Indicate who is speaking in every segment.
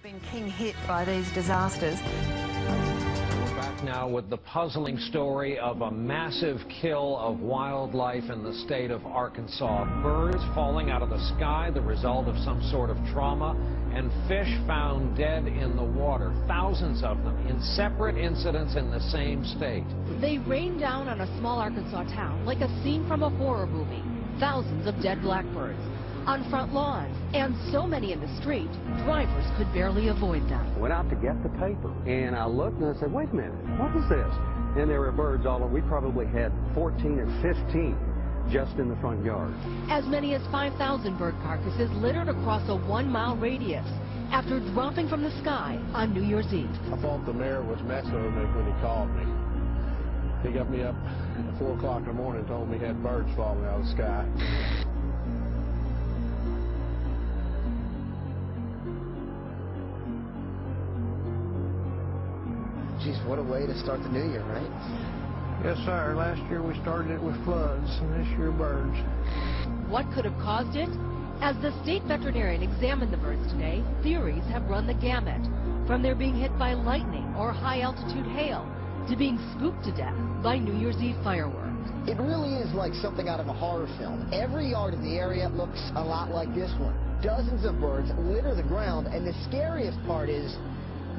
Speaker 1: been king hit by these disasters.
Speaker 2: We're back now with the puzzling story of a massive kill of wildlife in the state of Arkansas. Birds falling out of the sky, the result of some sort of trauma, and fish found dead in the water, thousands of them, in separate incidents in the same state.
Speaker 3: They rained down on a small Arkansas town like a scene from a horror movie. Thousands of dead blackbirds on front lawns, and so many in the street, drivers could barely avoid them.
Speaker 4: I went out to get the paper, and I looked and I said, wait a minute, what is this? And there were birds all over. We probably had 14 or 15 just in the front yard.
Speaker 3: As many as 5,000 bird carcasses littered across a 1-mile radius after dropping from the sky on New Year's Eve.
Speaker 5: I thought the mayor was messing with me when he called me. He got me up at 4 o'clock in the morning and told me he had birds falling out of the sky.
Speaker 6: Geez, what a way to start the new year, right?
Speaker 5: Yes, sir. Last year we started it with floods, and this year birds.
Speaker 3: What could have caused it? As the state veterinarian examined the birds today, theories have run the gamut. From their being hit by lightning or high-altitude hail to being spooked to death by New Year's Eve fireworks.
Speaker 6: It really is like something out of a horror film. Every yard in the area looks a lot like this one. Dozens of birds litter the ground, and the scariest part is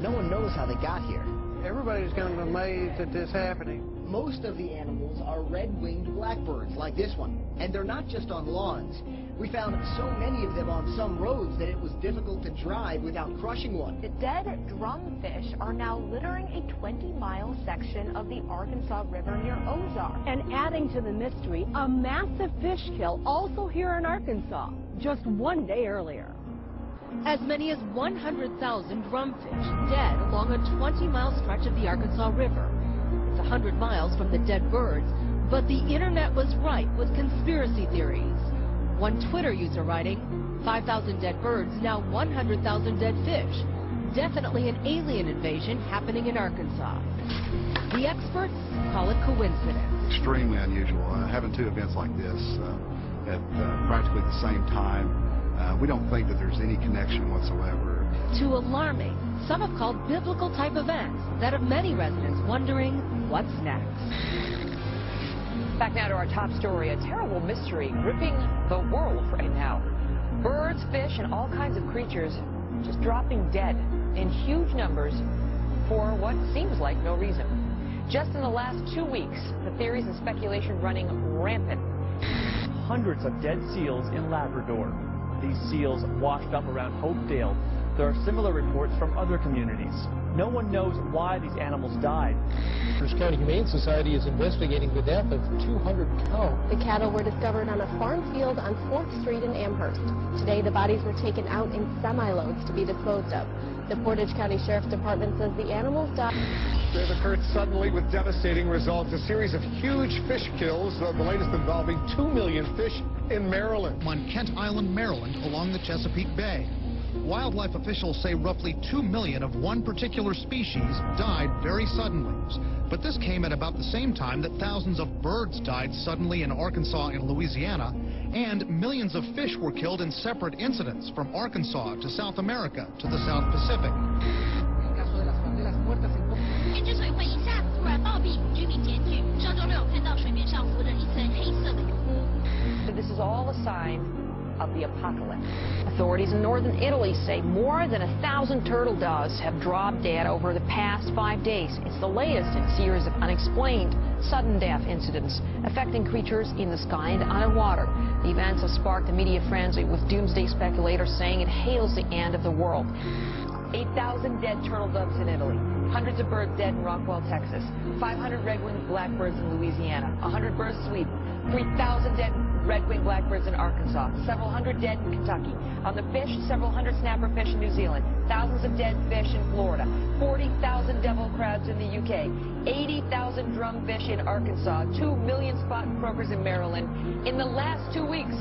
Speaker 6: no one knows how they got here.
Speaker 5: Everybody's kind of amazed at this happening.
Speaker 6: Most of the animals are red-winged blackbirds like this one, and they're not just on lawns. We found so many of them on some roads that it was difficult to drive without crushing one.
Speaker 7: The dead drumfish are now littering a 20-mile section of the Arkansas River near Ozark.
Speaker 8: And adding to the mystery, a massive fish kill also here in Arkansas, just one day earlier.
Speaker 3: As many as 100,000 drumfish dead along a 20-mile stretch of the Arkansas River. It's 100 miles from the dead birds, but the internet was ripe with conspiracy theories. One Twitter user writing, 5,000 dead birds, now 100,000 dead fish. Definitely an alien invasion happening in Arkansas. The experts call it coincidence.
Speaker 9: Extremely unusual. Having two events like this at practically the same time. We don't think that there's any connection whatsoever.
Speaker 3: Too alarming. Some have called biblical type events that have many residents wondering what's next.
Speaker 10: Back now to our top story, a terrible mystery gripping the world right now. Birds, fish, and all kinds of creatures just dropping dead in huge numbers for what seems like no reason. Just in the last 2 weeks, the theories and speculation running rampant.
Speaker 11: Hundreds of dead seals in Labrador. These seals washed up around Hopedale. There are similar reports from other communities. No one knows why these animals died.
Speaker 12: First County Humane Society is investigating the death of 200 cows.
Speaker 13: The cattle were discovered on a farm field on 4th Street in Amherst. Today, the bodies were taken out in semi-loads to be disposed of. The Portage County Sheriff's Department says the animals died.
Speaker 14: They've occurred suddenly with devastating results. A series of huge fish kills, the latest involving 2 million fish in Maryland.
Speaker 15: On Kent Island, Maryland, along the Chesapeake Bay. Wildlife officials say roughly 2 million of one particular species died very suddenly. But this came at about the same time that thousands of birds died suddenly in Arkansas and Louisiana, and millions of fish were killed in separate incidents from Arkansas to South America to the South Pacific.
Speaker 10: This is all a sign of the apocalypse. Authorities in northern Italy say more than 1,000 turtle doves have dropped dead over the past 5 days. It's the latest in a series of unexplained sudden death incidents affecting creatures in the sky and underwater. The events have sparked a media frenzy, with doomsday speculators saying it hails the end of the world. 8,000 dead turtle doves in Italy, hundreds of birds dead in Rockwell, Texas, 500 red-winged blackbirds in Louisiana, 100 birds in Sweden, 3,000 dead red-winged blackbirds in Arkansas, several hundred dead in Kentucky. On the fish, several hundred snapperfish in New Zealand, thousands of dead fish in Florida, 40,000 devil crabs in the UK, 80,000 drumfish in Arkansas, 2 million spotted croakers in Maryland. In the last 2 weeks,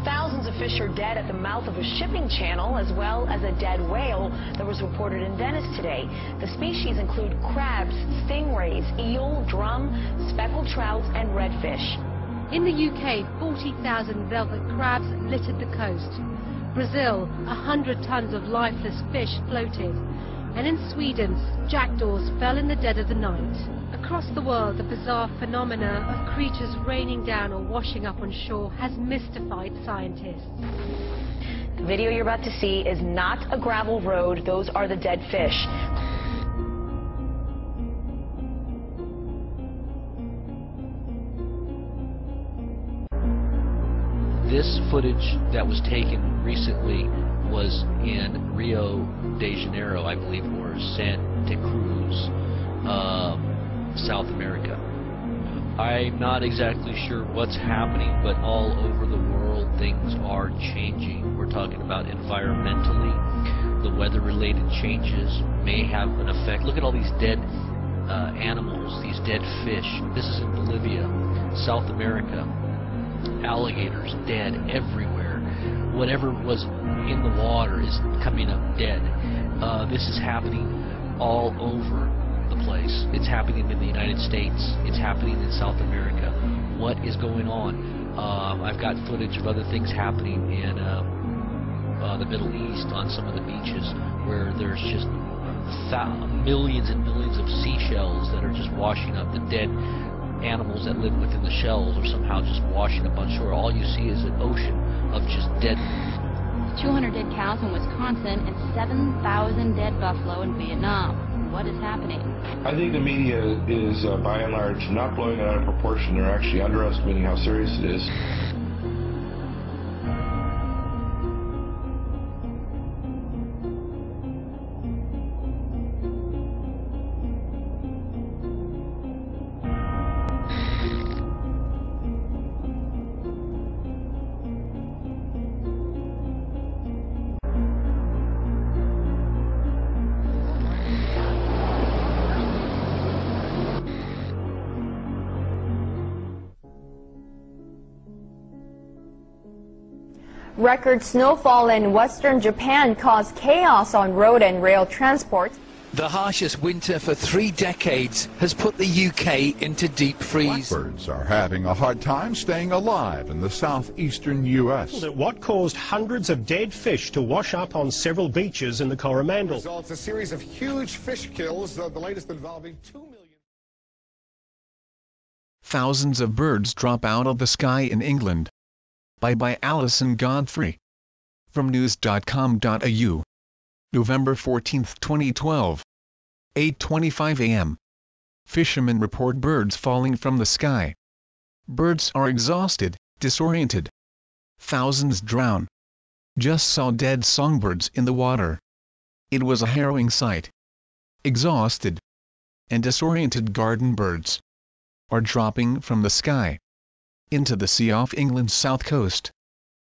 Speaker 8: thousands of fish are dead at the mouth of a shipping channel, as well as a dead whale that was reported in Venice today. The species include crabs, stingrays, eel, drum, speckled trouts, and redfish.
Speaker 3: In the UK, 40,000 velvet crabs littered the coast.
Speaker 16: Brazil, 100 tons of lifeless fish floated. And in Sweden, jackdaws fell in the dead of the night. Across the world, the bizarre phenomena of creatures raining down or washing up on shore has mystified scientists.
Speaker 8: The video you're about to see is not a gravel road. Those are the dead fish.
Speaker 17: This footage that was taken recently was in Rio de Janeiro, I believe, or Santa Cruz, South America. I'm not exactly sure what's happening, but all over the world things are changing. We're talking about environmentally, the weather-related changes may have an effect. Look at all these dead animals, these dead fish. This is in Bolivia, South America. Alligators dead everywhere. Whatever was in the water is coming up dead. This is happening all over the place. It's happening in the United States. It's happening in South America. What is going on? I've got footage of other things happening in the Middle East on some of the beaches where there's just millions and millions of seashells that are just washing up. The dead animals that live within the shells are somehow just washing up on shore. All you see is an ocean of just dead.
Speaker 18: 200 dead cows in Wisconsin and 7,000 dead buffalo in Vietnam. What is happening?
Speaker 19: I think the media is, by and large, not blowing it out of proportion. They're actually underestimating how serious it is.
Speaker 20: Record snowfall in western Japan caused chaos on road and rail transport.
Speaker 21: The harshest winter for 3 decades has put the UK into deep freeze.
Speaker 22: Blackbirds are having a hard time staying alive in the southeastern U.S.
Speaker 23: What caused hundreds of dead fish to wash up on several beaches in the Coromandel.
Speaker 14: Results a series of huge fish kills, the latest involving 2 million.
Speaker 24: Thousands of birds drop out of the sky in England. By Alison Godfrey. From news.com.au. November 14, 2012. 8:25 a.m. Fishermen report birds falling from the sky. Birds are exhausted, disoriented. Thousands drown. Just saw dead songbirds in the water. It was a harrowing sight. Exhausted and disoriented garden birds are dropping from the sky into the sea off England's south coast.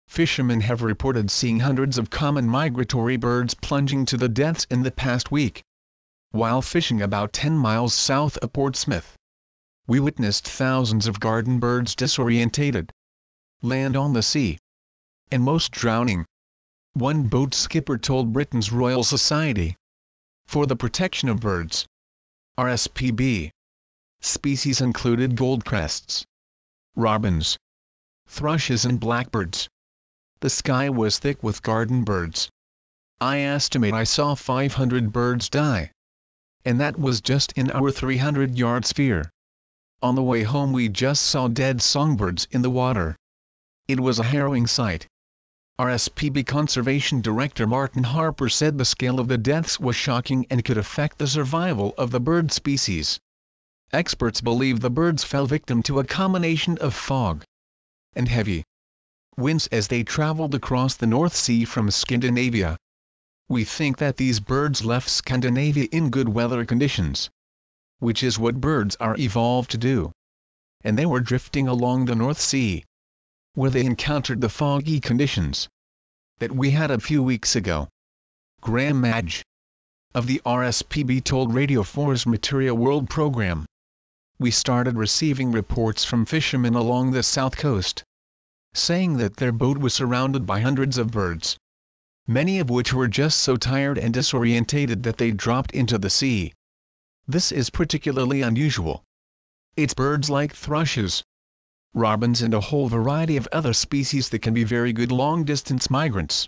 Speaker 24: Fishermen have reported seeing hundreds of common migratory birds plunging to the deaths in the past week. While fishing about 10 miles south of Portsmouth, we witnessed thousands of garden birds disorientated, land on the sea, and most drowning. One boat skipper told Britain's Royal Society for the Protection of Birds, RSPB. Species included goldcrests, robins, thrushes and blackbirds. The sky was thick with garden birds. I estimate I saw 500 birds die. And that was just in our 300-yard sphere. On the way home we just saw dead songbirds in the water. It was a harrowing sight. RSPB Conservation Director Martin Harper said the scale of the deaths was shocking and could affect the survival of the bird species. Experts believe the birds fell victim to a combination of fog and heavy winds as they traveled across the North Sea from Scandinavia. We think that these birds left Scandinavia in good weather conditions, which is what birds are evolved to do. And they were drifting along the North Sea, where they encountered the foggy conditions that we had a few weeks ago. Graham Madge of the RSPB told Radio 4's Materia World program, "We started receiving reports from fishermen along the south coast, saying that their boat was surrounded by hundreds of birds, many of which were just so tired and disorientated that they dropped into the sea. This is particularly unusual. It's birds like thrushes, robins and a whole variety of other species that can be very good long-distance migrants.